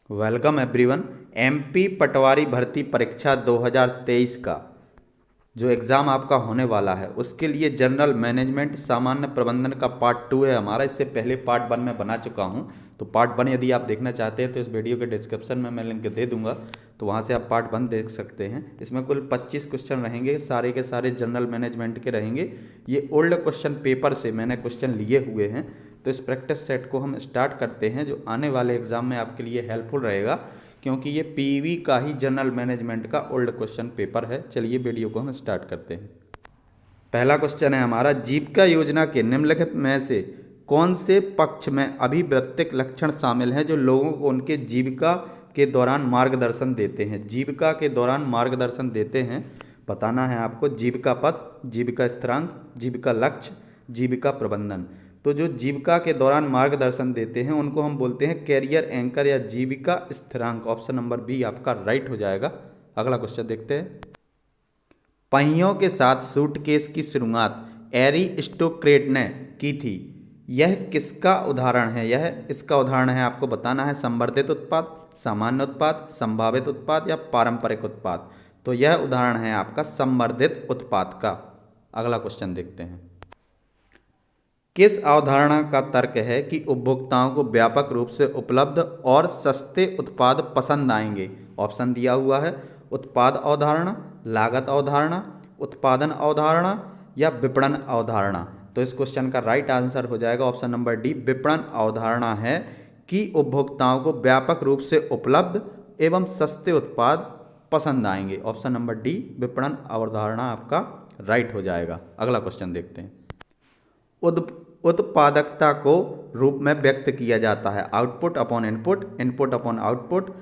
Welcome everyone. MP पटवारी भर्ती परीक्षा 2023 का जो एग्ज़ाम आपका होने वाला है उसके लिए जनरल मैनेजमेंट सामान्य प्रबंधन का पार्ट 2 है हमारा। इससे पहले पार्ट 1 में बना चुका हूं, तो पार्ट 1 यदि आप देखना चाहते हैं तो इस वीडियो के डिस्क्रिप्शन में मैं लिंक दे दूंगा, तो वहां से आप पार्ट 1 देख सकते हैं। इसमें कुल 25 क्वेश्चन रहेंगे, सारे के सारे जनरल मैनेजमेंट के रहेंगे। ये ओल्ड क्वेश्चन पेपर से मैंने क्वेश्चन लिए हुए हैं, तो इस प्रैक्टिस सेट को हम स्टार्ट करते हैं जो आने वाले एग्जाम में आपके लिए हेल्पफुल रहेगा, क्योंकि ये पीवी का ही जनरल मैनेजमेंट का ओल्ड क्वेश्चन पेपर है। चलिए वीडियो को हम स्टार्ट करते हैं। पहला क्वेश्चन है हमारा, जीविका योजना के निम्नलिखित में से कौन से पक्ष में अभिवृत्तिक लक्षण शामिल हैं जो लोगों को उनके जीविका के दौरान मार्गदर्शन देते हैं। जीविका के दौरान मार्गदर्शन देते हैं, बताना है आपको। जीविका पथ, जीविका स्थिरांक, जीविका लक्ष्य, जीविका प्रबंधन। तो जो जीविका के दौरान मार्गदर्शन देते हैं उनको हम बोलते हैं कैरियर एंकर या जीविका स्थिरांक। ऑप्शन नंबर बी आपका राइट हो जाएगा। अगला क्वेश्चन देखते हैं। पहियों के साथ सूटकेस की शुरुआत एरिस्टोक्रेट ने की थी, यह किसका उदाहरण है? इसका उदाहरण है, आपको बताना है संवर्धित उत्पाद, सामान्य उत्पाद, संभावित उत्पाद या पारंपरिक उत्पाद। तो यह उदाहरण है आपका संवर्धित उत्पाद का। अगला क्वेश्चन देखते हैं। किस अवधारणा का तर्क है कि उपभोक्ताओं को व्यापक रूप से उपलब्ध और सस्ते उत्पाद पसंद आएंगे? ऑप्शन दिया हुआ है, उत्पाद अवधारणा, लागत अवधारणा, उत्पादन अवधारणा या विपणन अवधारणा। तो इस क्वेश्चन का राइट आंसर हो जाएगा ऑप्शन नंबर डी, विपणन अवधारणा है कि उपभोक्ताओं को व्यापक रूप से उपलब्ध एवं सस्ते उत्पाद पसंद आएंगे। ऑप्शन नंबर डी, विपणन अवधारणा आपका राइट हो जाएगा। अगला क्वेश्चन देखते हैं। उत्पादकता को रूप में व्यक्त किया जाता है output upon input, input upon output,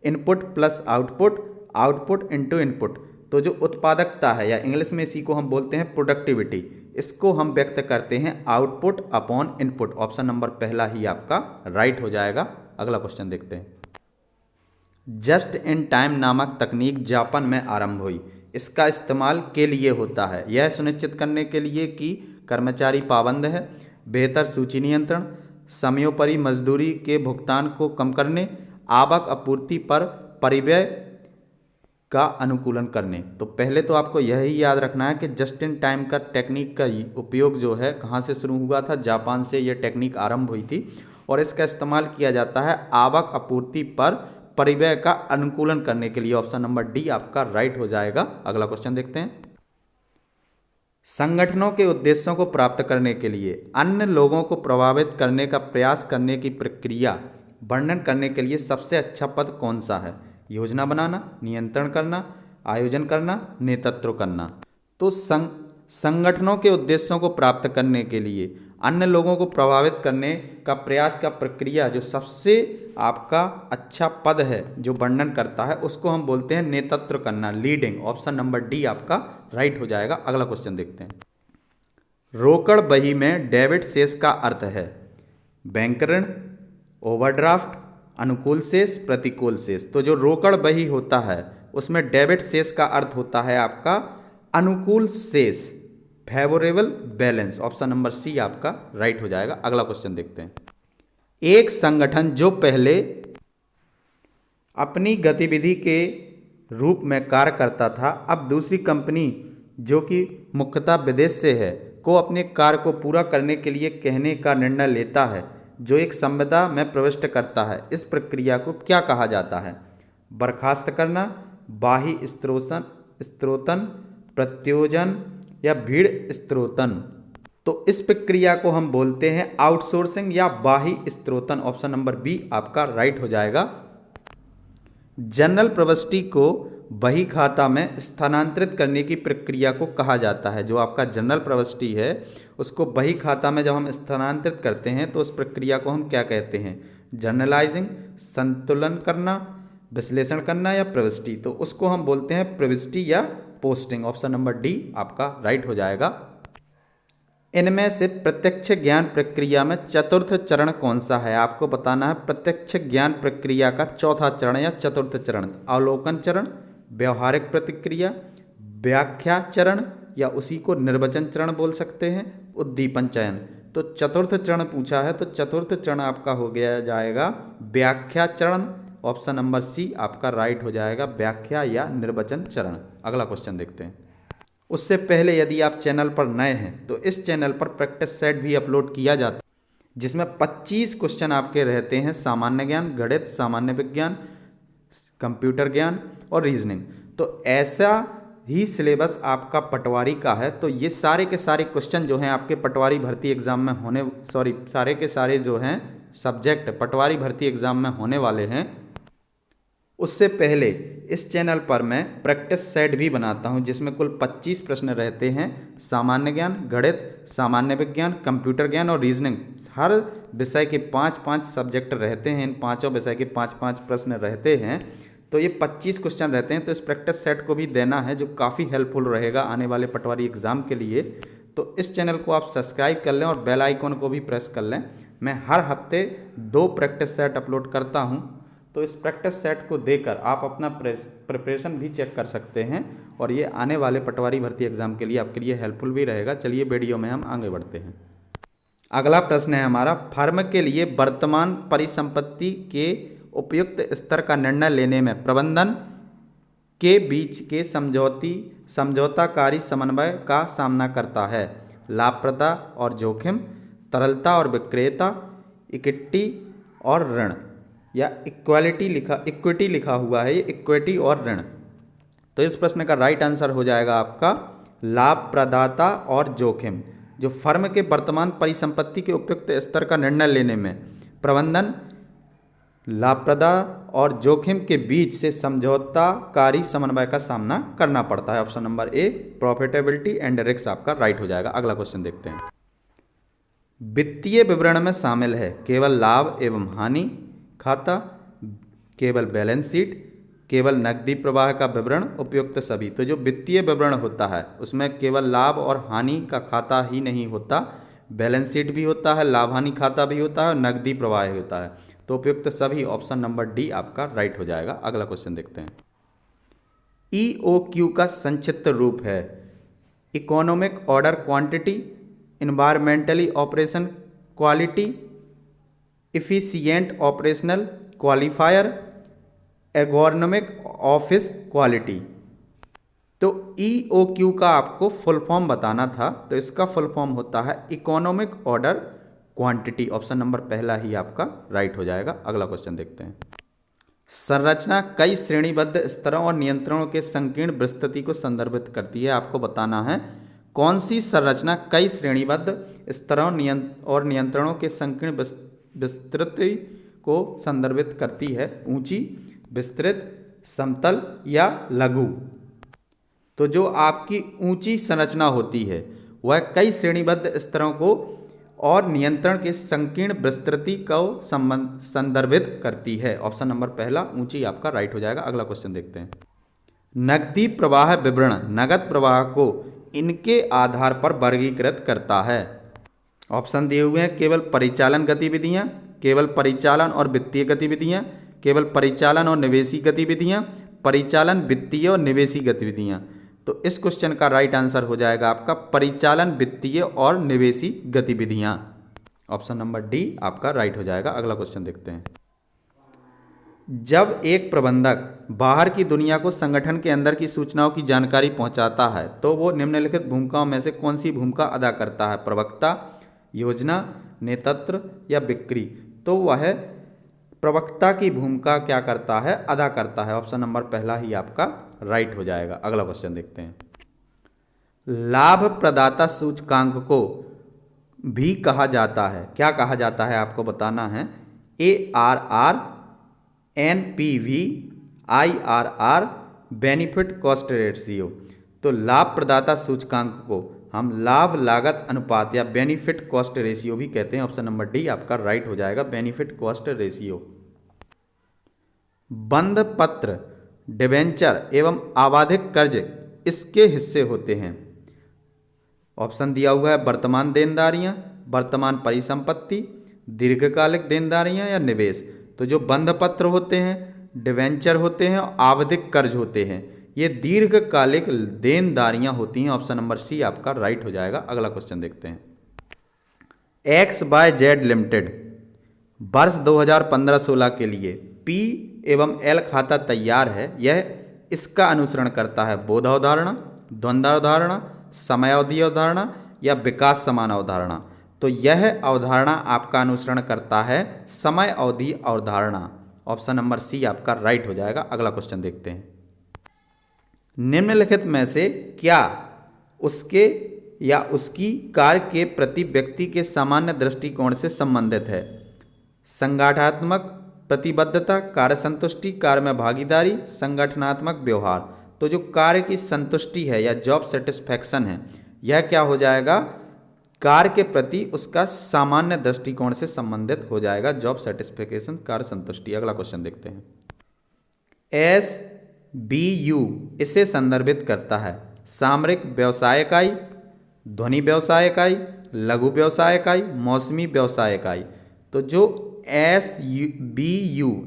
input plus output, output into input. तो जो उत्पादकता है या इंग्लिश में इसी को हम बोलते हैं प्रोडक्टिविटी, इसको हम व्यक्त करते हैं output upon input. Option number पहला ही आपका राइट हो जाएगा। अगला क्वेश्चन देखते हैं। जस्ट इन टाइम नामक तकनीक जापान में आरंभ हुई, इसका इस्तेमाल के लिए होता है? यह सुनिश्चित करने के लिए कि कर्मचारी पाबंद है, बेहतर सूची नियंत्रण, समयोपरि मजदूरी के भुगतान को कम करने, आवक आपूर्ति पर परिव्यय का अनुकूलन करने। तो पहले तो आपको यही याद रखना है कि जस्ट इन टाइम का टेक्निक का उपयोग जो है कहाँ से शुरू हुआ था? जापान से यह टेक्निक आरंभ हुई थी और इसका इस्तेमाल किया जाता है आवक आपूर्ति पर परिव्यय का अनुकूलन करने के लिए। ऑप्शन नंबर डी आपका राइट हो जाएगा। अगला क्वेश्चन देखते हैं। संगठनों के उद्देश्यों को प्राप्त करने के लिए अन्य लोगों को प्रभावित करने का प्रयास करने की प्रक्रिया वर्णन करने के लिए सबसे अच्छा पद कौन सा है? योजना बनाना, नियंत्रण करना, आयोजन करना, नेतृत्व करना। तो संगठनों के उद्देश्यों को प्राप्त करने के लिए अन्य लोगों को प्रभावित करने का प्रयास का प्रक्रिया जो सबसे आपका अच्छा पद है जो वर्णन करता है उसको हम बोलते हैं नेतृत्व करना, लीडिंग। ऑप्शन नंबर डी आपका राइट हो जाएगा। अगला क्वेश्चन देखते हैं। रोकड़ बही में डेबिट शेष का अर्थ है बैंक ऋण, ओवरड्राफ्ट, अनुकूल शेष, प्रतिकूल शेष। तो जो रोकड़ बही होता है उसमें डेबिट शेष का अर्थ होता है आपका अनुकूल शेष, favourable balance. Option number C आपका राइट हो जाएगा। अगला क्वेश्चन देखते हैं। एक संगठन जो पहले अपनी गतिविधि के रूप में कार्य करता था, अब दूसरी कंपनी जो कि मुख्यतः विदेश से है को अपने कार्य को पूरा करने के लिए कहने का निर्णय लेता है जो एक संविदा में प्रविष्ट करता है, इस प्रक्रिया को क्या कहा जाता है? बर्खास्त करना, बाह्य स्त्रोतन, प्रत्योजन या भीड़ स्त्रोतन। तो इस प्रक्रिया को हम बोलते हैं आउटसोर्सिंग या बाह्य स्त्रोतन। ऑप्शन नंबर बी आपका राइट हो जाएगा। जनरल प्रविष्टि को बही खाता में स्थानांतरित करने की प्रक्रिया को कहा जाता है। जो आपका जनरल प्रविष्टि है उसको बही खाता में जब हम स्थानांतरित करते हैं तो उस प्रक्रिया को हम क्या कहते हैं? जर्नलाइजिंग, संतुलन करना, विश्लेषण करना या प्रविष्टि। तो उसको हम बोलते हैं प्रविष्टि या पोस्टिंग। ऑप्शन नंबर डी आपका राइट हो जाएगा। इनमें से प्रत्यक्ष ज्ञान प्रक्रिया में चतुर्थ चरण कौन सा है? आपको बताना है प्रत्यक्ष ज्ञान प्रक्रिया का चौथा चरण या चतुर्थ चरण। अवलोकन चरण, व्यवहारिक प्रतिक्रिया, व्याख्या चरण या उसी को निर्वचन चरण बोल सकते हैं, उद्दीपन चयन। तो चतुर्थ चरण पूछा है तो चतुर्थ चरण आपका हो गया जाएगा व्याख्या चरण, ऑप्शन नंबर सी आपका राइट हो जाएगा, व्याख्या या निर्वचन चरण। अगला क्वेश्चन देखते हैं। उससे पहले यदि आप चैनल पर नए हैं तो इस चैनल पर प्रैक्टिस सेट भी अपलोड किया जाता है, जिसमें 25 क्वेश्चन आपके रहते हैं, सामान्य ज्ञान, गणित, सामान्य विज्ञान, कंप्यूटर ज्ञान और रीजनिंग। तो ऐसा ही सिलेबस आपका पटवारी का है। तो ये सारे के सारे क्वेश्चन जो हैं आपके पटवारी भर्ती एग्जाम में सारे के सारे जो हैं सब्जेक्ट पटवारी भर्ती एग्जाम में होने वाले हैं। उससे पहले इस चैनल पर मैं प्रैक्टिस सेट भी बनाता हूं, जिसमें कुल 25 प्रश्न रहते हैं, सामान्य ज्ञान, गणित, सामान्य विज्ञान, कंप्यूटर ज्ञान और रीजनिंग। हर विषय के 5-5 सब्जेक्ट रहते हैं, इन पांचों विषय के 5-5 प्रश्न रहते हैं। तो ये 25 क्वेश्चन रहते हैं। तो इस प्रैक्टिस सेट को भी देना है, जो काफ़ी हेल्पफुल रहेगा आने वाले पटवारी एग्जाम के लिए। तो इस चैनल को आप सब्सक्राइब कर लें और बेल आइकन को भी प्रेस कर लें। मैं हर हफ्ते 2 प्रैक्टिस सेट अपलोड करता हूं, तो इस प्रैक्टिस सेट को देकर आप अपना प्रिपरेशन भी चेक कर सकते हैं और ये आने वाले पटवारी भर्ती एग्जाम के लिए आपके लिए हेल्पफुल भी रहेगा। चलिए वीडियो में हम आगे बढ़ते हैं। अगला प्रश्न है हमारा, फर्म के लिए वर्तमान परिसंपत्ति के उपयुक्त स्तर का निर्णय लेने में प्रबंधन के बीच के समझौताकारी समन्वय का सामना करता है। लाभप्रदता और जोखिम, तरलता और विक्रेता, इक्विटी और ऋण, या इक्विटी लिखा हुआ है, ये इक्विटी और ऋण। तो इस प्रश्न का राइट आंसर हो जाएगा आपका लाभप्रदाता और जोखिम। जो फर्म के वर्तमान परिसंपत्ति के उपयुक्त स्तर का निर्णय लेने में प्रबंधन लाभप्रदा और जोखिम के बीच से समझौताकारी समन्वय का सामना करना पड़ता है। Option number A, profitability and risk आपका राइट हो जाएगा। अगला क्वेश्चन देखते हैं। वित्तीय विवरण में शामिल है केवल लाभ एवं हानि खाता, केवल बैलेंस शीट, केवल नकदी प्रवाह का विवरण, उपयुक्त सभी। तो जो वित्तीय विवरण होता है उसमें केवल लाभ और हानि का खाता ही नहीं होता, बैलेंस शीट भी होता है, लाभ हानि खाता भी होता है और नकदी प्रवाह भी होता है। तो उपयुक्त सभी ऑप्शन नंबर डी आपका राइट हो जाएगा। अगला क्वेश्चन देखते हैं। EOQ का संक्षिप्त रूप है economic order quantity, environmentally operation quality, efficient operational qualifier, ergonomic office quality. तो EOQ का आपको फुल फॉर्म बताना था, तो इसका फुल फॉर्म होता है economic order quantity. Option number पहला ही आपका राइट हो जाएगा। अगला क्वेश्चन देखते हैं। संरचना कई श्रेणीबद्ध स्तरों और नियंत्रणों के संकीर्ण विस्तृति को संदर्भित करती है। आपको बताना है कौन सी संरचना कई श्रेणीबद्ध स्तरों और नियंत्रणों के संकीर्ण विस्तृति को संदर्भित करती है। ऊंची, विस्तृत, समतल या लघु। तो जो आपकी ऊंची संरचना होती है वह कई श्रेणीबद्ध स्तरों को और नियंत्रण के संकीर्ण विस्तृति को संदर्भित करती है। ऑप्शन नंबर पहला ऊंची आपका राइट हो जाएगा। अगला क्वेश्चन देखते हैं। नकदी प्रवाह विवरण नकद प्रवाह को इनके आधार पर वर्गीकृत करता है। ऑप्शन दिए हुए हैं केवल परिचालन गतिविधियां, केवल परिचालन और वित्तीय गतिविधियां, केवल परिचालन और निवेशी गतिविधियां, परिचालन, वित्तीय और निवेशी गतिविधियां। तो इस क्वेश्चन का राइट आंसर हो जाएगा आपका परिचालन, वित्तीय और निवेशी गतिविधियां। ऑप्शन नंबर डी आपका राइट हो जाएगा। अगला क्वेश्चन देखते हैं। जब एक प्रबंधक बाहर की दुनिया को संगठन के अंदर की सूचनाओं की जानकारी पहुंचाता है तो वो निम्नलिखित भूमिकाओं में से कौन सी भूमिका अदा करता है? प्रवक्ता, योजना, नेतृत्व या बिक्री। तो वह प्रवक्ता की भूमिका क्या करता है? अदा करता है। ऑप्शन नंबर पहला ही आपका राइट हो जाएगा। अगला क्वेश्चन देखते हैं। लाभ प्रदाता सूचकांक को भी कहा जाता है, क्या कहा जाता है आपको बताना है। ARR, NPV, IRR, benefit cost ratio. तो लाभ प्रदाता सूचकांक को हम लाभ लागत अनुपात या बेनिफिट कॉस्ट रेशियो भी कहते हैं। ऑप्शन नंबर डी आपका राइट हो जाएगा, बेनिफिट कॉस्ट रेशियो। बंध पत्र, डिबेंचर एवं आवधिक कर्ज इसके हिस्से होते हैं। ऑप्शन दिया हुआ है वर्तमान देनदारियां, वर्तमान परिसंपत्ति, दीर्घकालिक देनदारियां या निवेश। तो जो बंध पत्र होते हैं, डिबेंचर होते हैं और आवधिक कर्ज होते हैं, ये दीर्घकालिक देनदारियां होती हैं। ऑप्शन नंबर सी आपका राइट हो जाएगा। अगला क्वेश्चन देखते हैं। XYZ लिमिटेड वर्ष 2015-16 के लिए P एवं L खाता तैयार है, यह इसका अनुसरण करता है बोधावधारणा, द्वंद्वावधारणा, समयावधि अवधारणा या विकास समान अवधारणा। तो यह अवधारणा आपका अनुसरण करता है समय अवधि अवधारणा। ऑप्शन नंबर सी आपका राइट हो जाएगा। अगला क्वेश्चन देखते हैं। निम्नलिखित में से क्या उसके या उसकी कार्य के प्रति व्यक्ति के सामान्य दृष्टिकोण से संबंधित है? संगठनात्मक प्रतिबद्धता, कार्य संतुष्टि, कार्य में भागीदारी, संगठनात्मक व्यवहार। तो जो कार्य की संतुष्टि है या जॉब सेटिस्फैक्शन है, यह क्या हो जाएगा? कार्य के प्रति उसका सामान्य दृष्टिकोण से संबंधित हो जाएगा। जॉब सेटिस्फैक्शन, कार्य संतुष्टि। अगला क्वेश्चन देखते हैं। SBU इसे संदर्भित करता है? सामरिक व्यवसाय इकाई, ध्वनि व्यवसाय इकाई, लघु व्यवसाय इकाई, मौसमी व्यवसाय इकाई। तो जो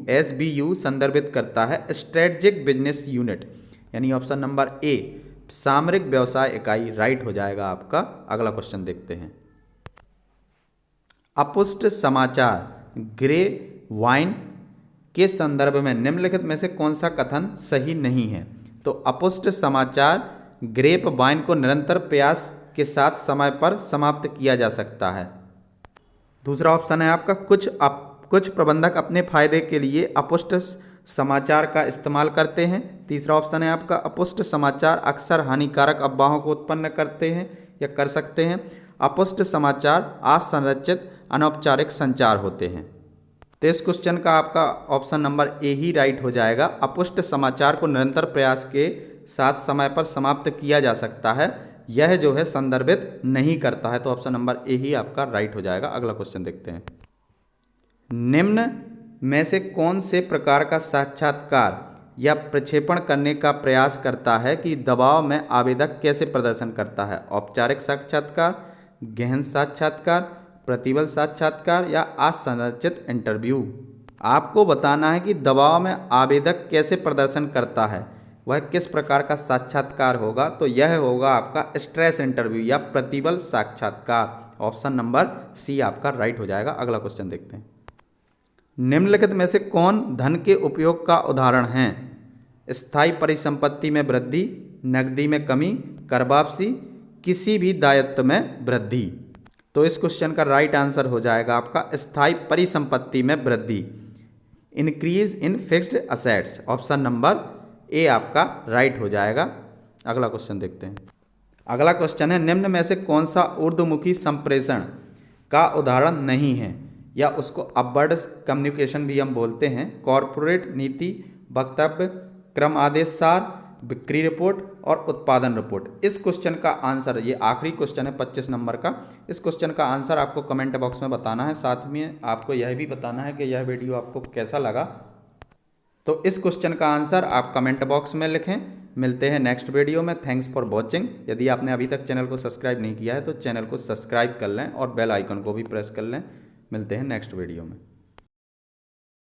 SBU संदर्भित करता है स्ट्रेटेजिक बिजनेस यूनिट, यानी ऑप्शन नंबर ए सामरिक व्यवसाय इकाई राइट हो जाएगा आपका। अगला क्वेश्चन देखते हैं। अपुष्ट समाचार ग्रे वाइन के संदर्भ में निम्नलिखित में से कौन सा कथन सही नहीं है? तो अपुष्ट समाचार ग्रेप वाइन को निरंतर प्रयास के साथ समय पर समाप्त किया जा सकता है। दूसरा ऑप्शन है आपका कुछ प्रबंधक अपने फायदे के लिए अपुष्ट समाचार का इस्तेमाल करते हैं। तीसरा ऑप्शन है आपका अपुष्ट समाचार अक्सर हानिकारक अफवाहों को उत्पन्न करते हैं या कर सकते हैं। अपुष्ट समाचार असंरचित अनौपचारिक संचार होते हैं। तो इस क्वेश्चन का आपका option number A he right हो जाएगा। अपुष्ट समाचार को निरंतर प्रयास के साथ समय पर समाप्त किया जा सकता है, यह जो है संदर्भित नहीं करता है। तो ऑप्शन नंबर ए ही आपका राइट हो जाएगा। अगला क्वेश्चन देखते हैं। निम्न में से कौन से प्रकार का साक्षात्कार या प्रक्षेपण करने का प्रयास करता है कि दबाव में आवेदक कैसे प्रदर्शन करता है? औपचारिक साक्षात्कार, गहन साक्षात्कार, प्रतिबल साक्षात्कार या असंरचित इंटरव्यू। आपको बताना है कि दबाव में आवेदक कैसे प्रदर्शन करता है, वह किस प्रकार का साक्षात्कार होगा। तो यह होगा आपका स्ट्रेस इंटरव्यू या प्रतिबल साक्षात्कार। ऑप्शन नंबर सी आपका राइट हो जाएगा। अगला क्वेश्चन देखते हैं। निम्नलिखित में से कौन धन के उपयोग का उदाहरण है? स्थायी परिसंपत्ति में वृद्धि, नकदी में कमी, कर वापसी, किसी भी दायित्व में वृद्धि। तो इस क्वेश्चन का राइट आंसर हो जाएगा आपका स्थायी परिसंपत्ति में वृद्धि, increase in fixed assets. Option number A आपका राइट हो जाएगा। अगला क्वेश्चन देखते हैं। अगला क्वेश्चन है निम्न में से कौन सा ऊर्ध्वमुखी संप्रेषण का उदाहरण नहीं है, या उसको अपवर्ड कम्युनिकेशन भी हम बोलते हैं? कॉर्पोरेट नीति, वक्तव्य, क्रम आदेश सार, बिक्री रिपोर्ट और उत्पादन रिपोर्ट। इस क्वेश्चन का आंसर, ये आखिरी क्वेश्चन है 25 नंबर का, इस क्वेश्चन का आंसर आपको कमेंट बॉक्स में बताना है। साथ में आपको यह भी बताना है कि यह वीडियो आपको कैसा लगा। तो इस क्वेश्चन का आंसर आप कमेंट बॉक्स में लिखें। मिलते हैं नेक्स्ट वीडियो में। Thanks for watching. यदि आपने अभी तक चैनल को सब्सक्राइब नहीं किया है तो चैनल को सब्सक्राइब कर लें और बेल आइकन को भी प्रेस कर लें। मिलते हैं नेक्स्ट वीडियो में।